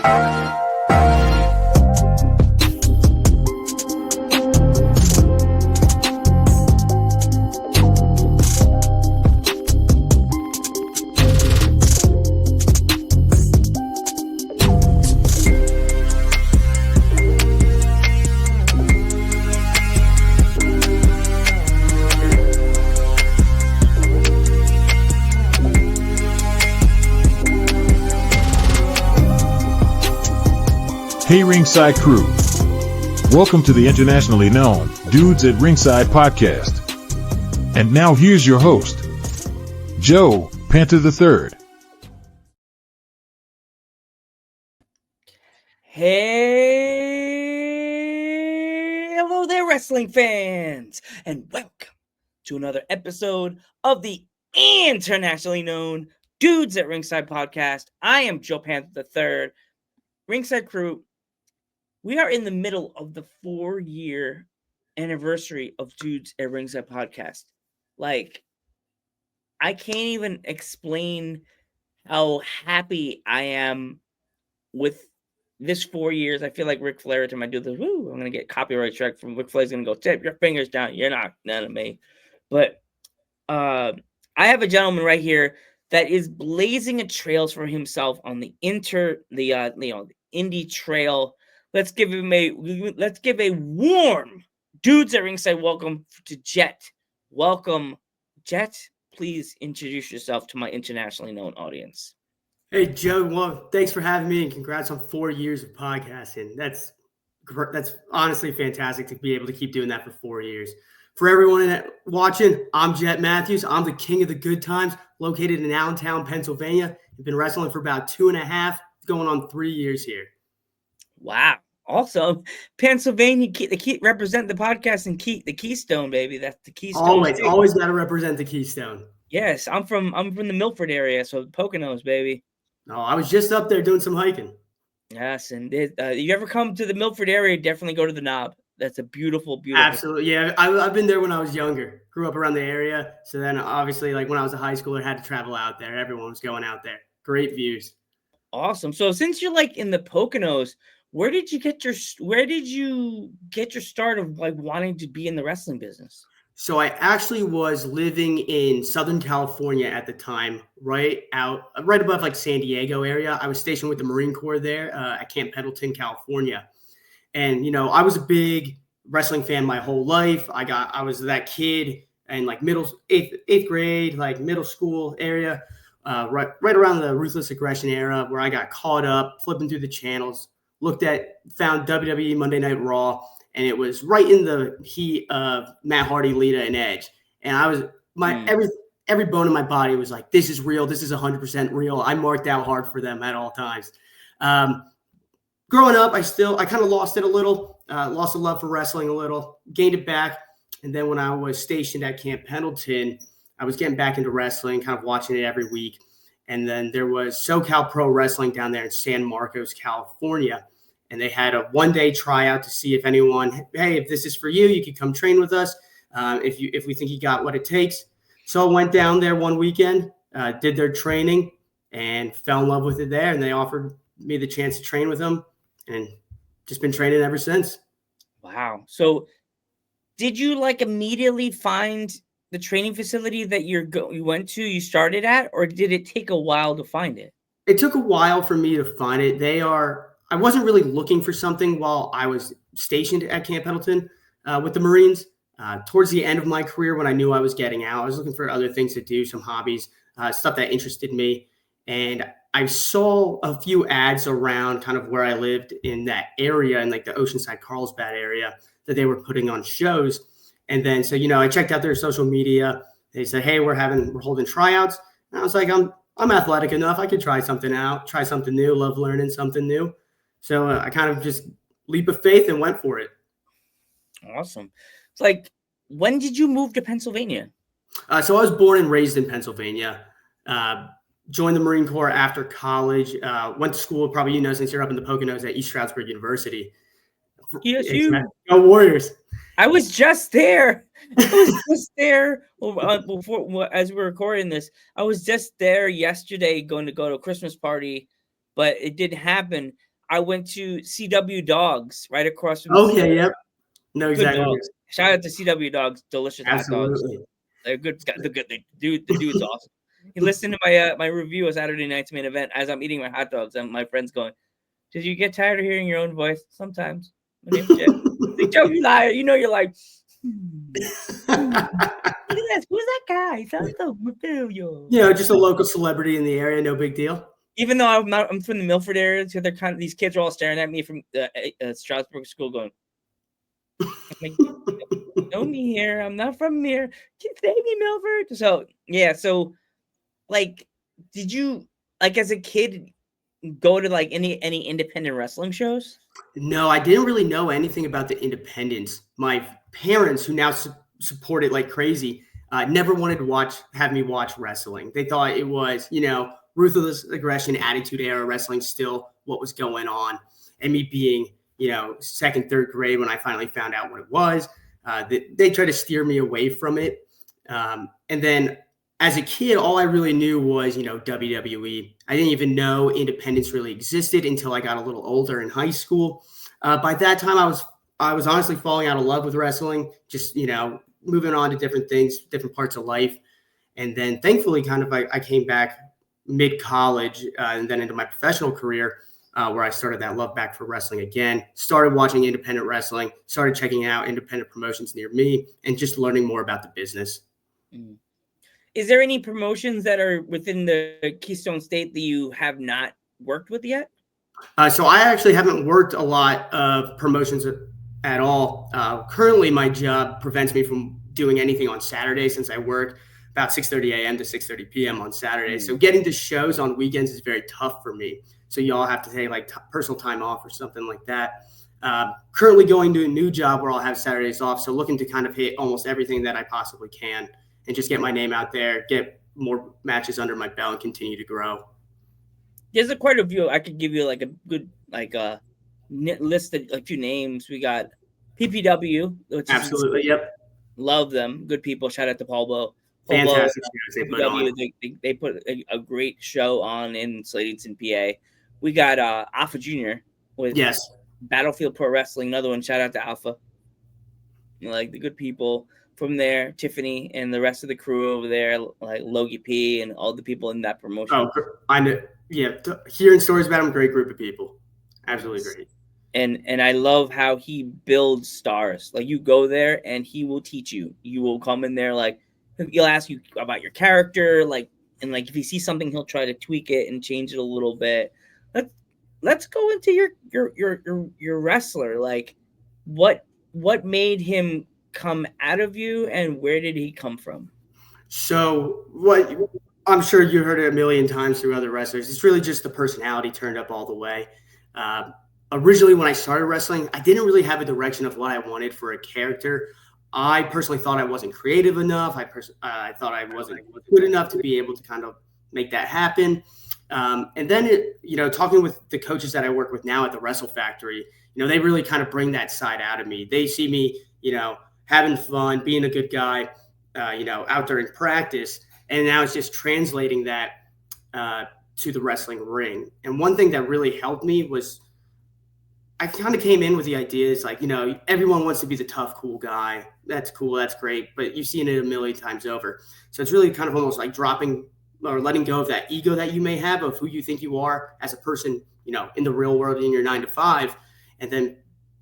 Hey Ringside crew, welcome to the internationally known Dudes at Ringside podcast. And now here's your host, Joe, Panther III. Hey, hello there wrestling fans, and welcome to another episode of the internationally known Dudes at Ringside podcast. I am Joe Panther III. Ringside crew, we are in the middle of the 4-year anniversary of Dudes at Ringside podcast. Like, I can't even explain how happy I am with this 4 years. I feel like Ric Flair every time I do this. Woo, I'm going to get copyright strike from Ric Flair's going to go, tip your fingers down. You're not none of me. But I have a gentleman right here that is blazing a trails for himself on the indie trail. Let's give a warm Dudes at Ringside welcome to Jett. Welcome, Jett. Please introduce yourself to my internationally known audience. Hey, Joe. Well, thanks for having me, and congrats on 4 years of podcasting. That's honestly fantastic to be able to keep doing that for 4 years. For everyone watching, I'm Jett Matthews. I'm the king of the good times, located in Allentown, Pennsylvania. I've been wrestling for about 2.5, going on 3 years here. Wow. Also, Pennsylvania, they keep represent the podcast and the Keystone, baby. That's the Keystone. Always got to represent the Keystone. Yes, I'm from the Milford area, so Poconos, baby. No, I was just up there doing some hiking. Yes, and you ever come to the Milford area, definitely go to the Knob. That's a beautiful, beautiful. Absolutely, yeah. I've been there when I was younger. Grew up around the area, so then obviously, like when I was a high schooler, had to travel out there. Everyone was going out there. Great views. Awesome. So since you're like in the Poconos, where did you get your start of like wanting to be in the wrestling business? So I actually was living in Southern California at the time, right above like San Diego area. I was stationed with the Marine Corps there at Camp Pendleton, California. And, I was a big wrestling fan my whole life. I was that kid in like eighth grade, like middle school area, right around the Ruthless Aggression era, where I got caught up flipping through the channels, found WWE Monday Night Raw, and it was right in the heat of Matt Hardy, Lita, and Edge. And I was every bone in my body was like, this is real. This is 100% real. I marked out hard for them at all times. Growing up, I kind of lost it a little, lost the love for wrestling a little, gained it back. And then when I was stationed at Camp Pendleton, I was getting back into wrestling, kind of watching it every week. And then there was SoCal Pro Wrestling down there in San Marcos, California. And they had a one-day tryout to see if this is for you, you could come train with us if we think you got what it takes. So I went down there one weekend, did their training, and fell in love with it there. And they offered me the chance to train with them, and just been training ever since. Wow. So did you like immediately find the training facility that you started at, or did it take a while to find it? It took a while for me to find it. I wasn't really looking for something while I was stationed at Camp Pendleton with the Marines. Towards the end of my career, when I knew I was getting out, I was looking for other things to do, some hobbies, stuff that interested me. And I saw a few ads around kind of where I lived in that area, in like the Oceanside, Carlsbad area, that they were putting on shows. And then, so, I checked out their social media. They said, hey, we're holding tryouts. And I was like, I'm athletic enough. I could try something out, try something new, love learning something new. So I kind of just leap of faith and went for it. Awesome. It's like, when did you move to Pennsylvania? So I was born and raised in Pennsylvania. Joined the Marine Corps after college. Went to school, probably since you're up in the Poconos, at East Stroudsburg University. Yes, you. Go Warriors. I was just there. Before, as we're recording this. I was just there yesterday, going to go to a Christmas party, but it didn't happen. I went to CW Dogs right across from. Okay, yep. No, Good exactly. dogs. Shout out to CW Dogs, delicious hot dogs. Absolutely. They're good. The dude's awesome. He listened to my review of Saturday Night's Main Event as I'm eating my hot dogs, and my friend's going, "Did you get tired of hearing your own voice?" Sometimes. My name's Jett. Like, Joe, you liar. You know you're like, look at this. Who's that guy? He sounds so familiar. Just a local celebrity in the area, no big deal. Even though I'm from the Milford area, so they're these kids are all staring at me from Strasbourg School, going, like, know me here. I'm not from here. Save me, Milford. So like, did you as a kid go to any independent wrestling shows? No, I didn't really know anything about the independents. My parents, who now support it like crazy, never wanted to have me watch wrestling. They thought it was, ruthless aggression, attitude era wrestling, still what was going on. And me being, second, third grade when I finally found out what it was, they tried to steer me away from it. And then as a kid, all I really knew was, WWE. I didn't even know independence really existed until I got a little older in high school. By that time, I was honestly falling out of love with wrestling, just, moving on to different things, different parts of life. And then thankfully, I came back mid-college and then into my professional career, where I started that love back for wrestling again, started watching independent wrestling, started checking out independent promotions near me, and just learning more about the business. Is there any promotions that are within the Keystone State that you have not worked with yet? So I actually haven't worked a lot of promotions at all. Currently, my job prevents me from doing anything on Saturday since I work about 6:30 a.m. to 6:30 p.m. on Saturday. So getting to shows on weekends is very tough for me. So y'all have to take personal time off or something like that. Currently going to a new job where I'll have Saturdays off. So looking to kind of hit almost everything that I possibly can and just get my name out there, get more matches under my belt, and continue to grow. There's quite a few. I could give you a good list of a few names. We got PPW, which absolutely, yep. Love them. Good people. Shout out to Paul Bo. Fantastic they put a great show on in Slatington, PA. We got Alpha Jr. with Battlefield Pro Wrestling. Another one. Shout out to Alpha. The good people from there, Tiffany and the rest of the crew over there, like Logie P and all the people in that promotion. Oh, I know. Yeah, hearing stories about him, great group of people. Absolutely great. And I love how he builds stars. You go there and he will teach you. You will come in there he'll ask you about your character, and if he sees something, he'll try to tweak it and change it a little bit. Let's go into your wrestler. What made him come out of you, and where did he come from? So what I'm sure you heard it a million times through other wrestlers. It's really just the personality turned up all the way. Originally, when I started wrestling, I didn't really have a direction of what I wanted for a character. I personally thought I wasn't creative enough. I thought I wasn't good enough to be able to kind of make that happen. And then, talking with the coaches that I work with now at the Wrestle Factory, they really kind of bring that side out of me. They see me, having fun, being a good guy, out there in practice. And now it's just translating that to the wrestling ring. And one thing that really helped me was I kind of came in with the idea is everyone wants to be the tough, cool guy. That's cool. That's great. But you've seen it a million times over. So it's really kind of almost like dropping or letting go of that ego that you may have of who you think you are as a person, in the real world in your 9 to 5, and then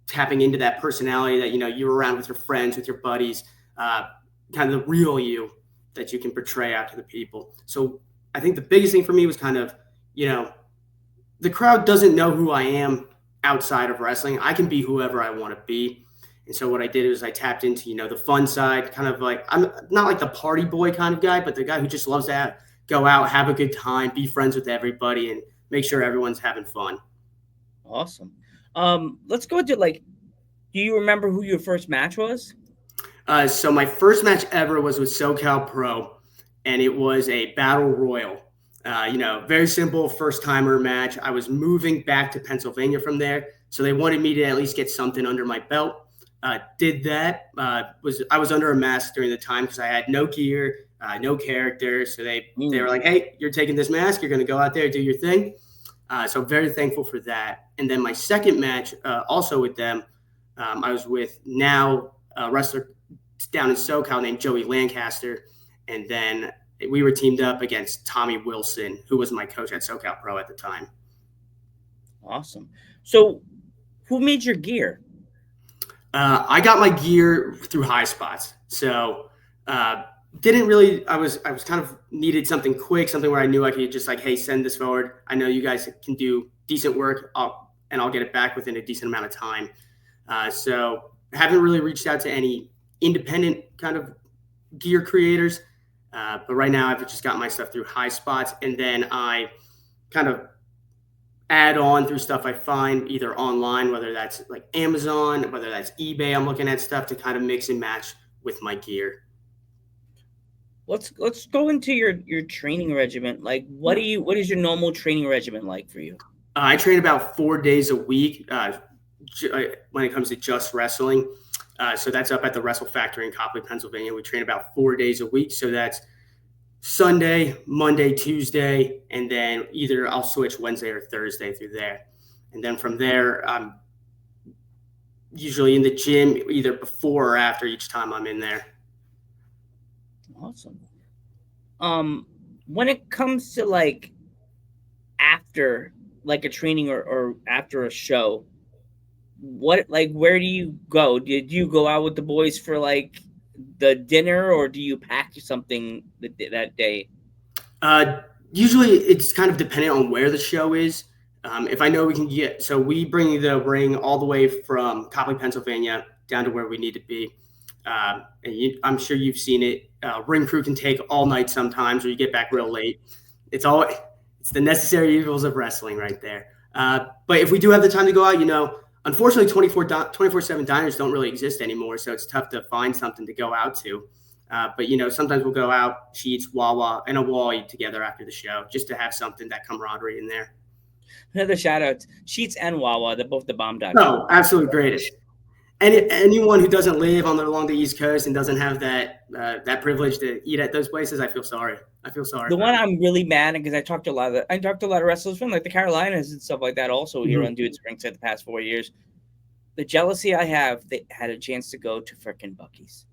tapping into that personality that, you're around with your friends, with your buddies, kind of the real you that you can portray out to the people. So I think the biggest thing for me was kind of, the crowd doesn't know who I am outside of wrestling. I can be whoever I want to be. And so what I did is I tapped into, the fun side, kind of I'm not like the party boy kind of guy, but the guy who just loves to go out, have a good time, be friends with everybody, and make sure everyone's having fun. Awesome. Let's go into do you remember who your first match was? So my first match ever was with SoCal Pro, and it was a battle royal. Very simple first-timer match. I was moving back to Pennsylvania from there, so they wanted me to at least get something under my belt. Did that. I was under a mask during the time because I had no gear, no character. So they were like, "Hey, you're taking this mask. You're going to go out there, do your thing." So very thankful for that. And then my second match, also with them, I was with now a wrestler down in SoCal named Joey Lancaster. And then we were teamed up against Tommy Wilson, who was my coach at SoCal Pro at the time. Awesome. So who made your gear? I got my gear through High Spots. So didn't really, I was kind of needed something quick, something where I knew I could just like, hey, send this forward. I know you guys can do decent work and I'll get it back within a decent amount of time. So haven't really reached out to any independent kind of gear creators. But right now I've just got my stuff through High Spots, and then I kind of add on through stuff I find either online, whether that's like Amazon, whether that's eBay. I'm looking at stuff to kind of mix and match with my gear. Let's go into your training regimen. Like, what is your normal training regimen like for you? I train about 4 days a week when it comes to just wrestling. So that's up at the Wrestle Factory in Copley, Pennsylvania. We train about 4 days a week. So that's Sunday, Monday, Tuesday, and then either I'll switch Wednesday or Thursday through there. And then from there, I'm usually in the gym either before or after each time I'm in there. Awesome. When it comes to like after like a training or after a show, where do you go? Did you go out with the boys for like the dinner, or do you pack something that day? Usually it's kind of dependent on where the show is. If I know we can we bring the ring all the way from Copley, Pennsylvania down to where we need to be. I'm sure you've seen it. Ring crew can take all night sometimes, or you get back real late. It's the necessary evils of wrestling right there. But if we do have the time to go out, unfortunately 24/7 diners don't really exist anymore. So it's tough to find something to go out to. But sometimes we'll go out, Sheets, Wawa, and a wall eat together after the show, just to have something, that camaraderie in there. Another shout out, Sheets and Wawa, they're both the bomb dot. Oh, absolutely greatest. And anyone who doesn't live along the East Coast and doesn't have that privilege to eat at those places, I feel sorry. The one I'm really mad at, because I talked to a lot of wrestlers from like the Carolinas and stuff like that also here on Dudes Ringside the past 4 years. The jealousy I have, they had a chance to go to frickin' Buc-ee's.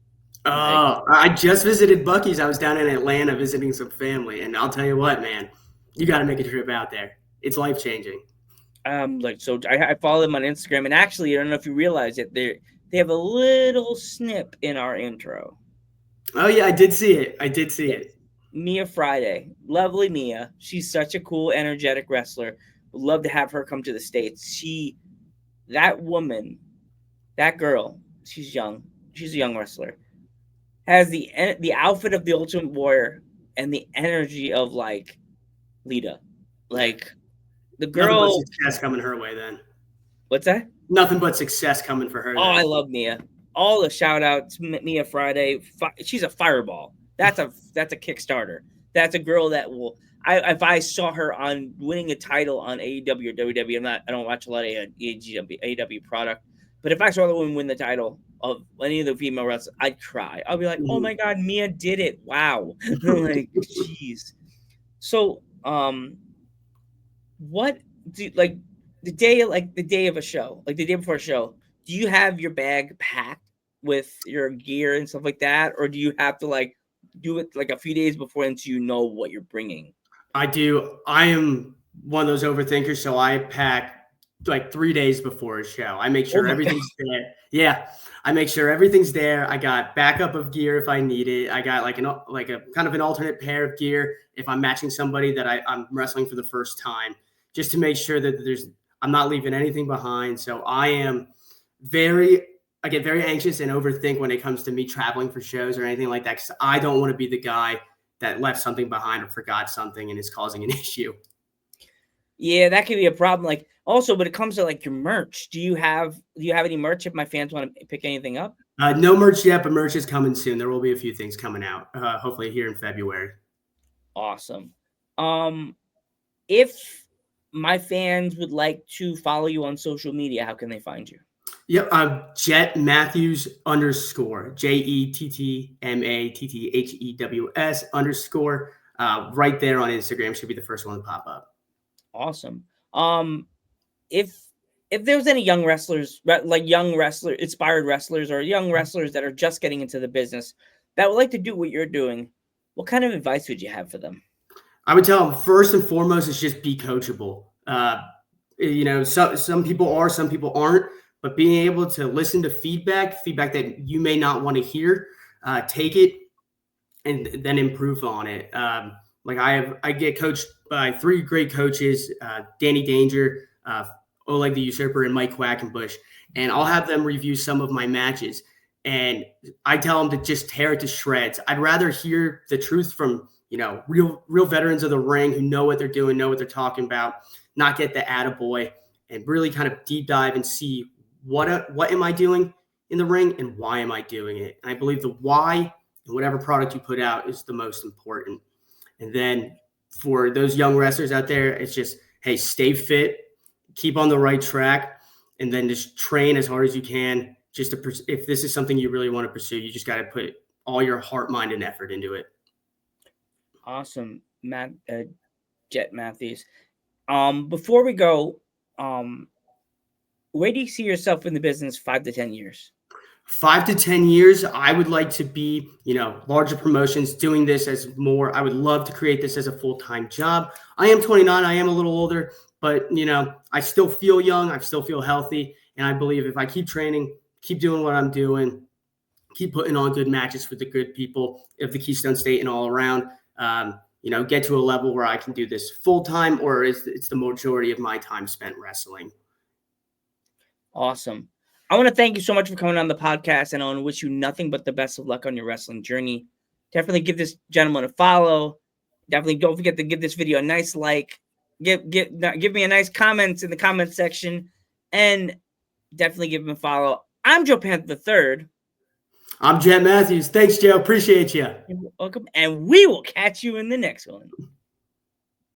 Oh, I just visited Buc-ee's. I was down in Atlanta visiting some family, and I'll tell you what, man, you got to make a trip out there. It's life changing. I follow them on Instagram, and actually, I don't know if you realize it, they have a little snip in our intro. Oh yeah, I did see it. Mia Friday, lovely Mia. She's such a cool, energetic wrestler. Would love to have her come to the States. That woman, that girl, she's young. She's a young wrestler. Has the outfit of the Ultimate Warrior and the energy of like Lita. Like the girl. Nothing but success coming her way then. What's that? Nothing but success coming for her. Oh, I love Mia. All the shout outs, Mia Friday. She's a fireball. That's a Kickstarter. That's a girl that will. If I saw her on winning a title on AEW or WWE, I don't watch a lot of AEW product, but if I saw the woman win the title of any of the female wrestlers, I'd cry. I'll be like, oh my God, Mia did it. Wow. Like, jeez. So, what do like the day of a show, like the day before a show, do you have your bag packed with your gear and stuff like that? Or do you have to like do it like a few days before until you know what you're bringing? I do. I am one of those overthinkers, so I pack like 3 days before a show. I make sure everything's there. Yeah, I make sure everything's there. I got backup of gear if I need it. I got like a kind of an alternate pair of gear if I'm matching somebody that I'm wrestling for the first time, just to make sure that I'm not leaving anything behind. So I get very anxious and overthink when it comes to me traveling for shows or anything like that, because I don't want to be the guy that left something behind or forgot something and is causing an issue. Yeah, that could be a problem. Like also, when it comes to like your merch, do you have any merch if my fans want to pick anything up? No merch yet, but merch is coming soon. There will be a few things coming out, hopefully here in February. Awesome. If my fans would like to follow you on social media, how can they find you? Yep, Jett Matthews _ JETTMATTHEWS _ right there on Instagram should be the first one to pop up. Awesome. If there was any young wrestlers, inspired wrestlers, or young wrestlers that are just getting into the business that would like to do what you're doing, what kind of advice would you have for them? I would tell them first and foremost is just be coachable. Some people are, some people aren't, but being able to listen to feedback that you may not want to hear, take it and then improve on it. I get coached by 3 great coaches, Danny Danger, Oleg the Usurper, and Mike Quackenbush, and I'll have them review some of my matches. And I tell them to just tear it to shreds. I'd rather hear the truth from, real veterans of the ring who know what they're doing, know what they're talking about, not get the attaboy, and really kind of deep dive and see what am I doing in the ring and why am I doing it. And I believe the why and whatever product you put out is the most important. And then for those young wrestlers out there, it's just, hey, stay fit, keep on the right track, and then just train as hard as you can. If this is something you really want to pursue, you just got to put all your heart, mind, and effort into it. Awesome, Jett Matthews. Before we go, where do you see yourself in the business 5 to 10 years? 5 to 10 years, I would like to be, larger promotions, doing this as more. I would love to create this as a full-time job. I am 29. I am a little older, but, I still feel young. I still feel healthy. And I believe if I keep training, keep doing what I'm doing, keep putting on good matches for the good people of the Keystone State and all around, get to a level where I can do this full-time, or it's the majority of my time spent wrestling. Awesome. I want to thank you so much for coming on the podcast, and I want to wish you nothing but the best of luck on your wrestling journey. Definitely give this gentleman a follow. Definitely don't forget to give this video a nice like. Give me a nice comment in the comment section, and definitely give him a follow. I'm Joe Panther III. I'm Jett Matthews. Thanks, Joe. Appreciate you. You're welcome, and we will catch you in the next one.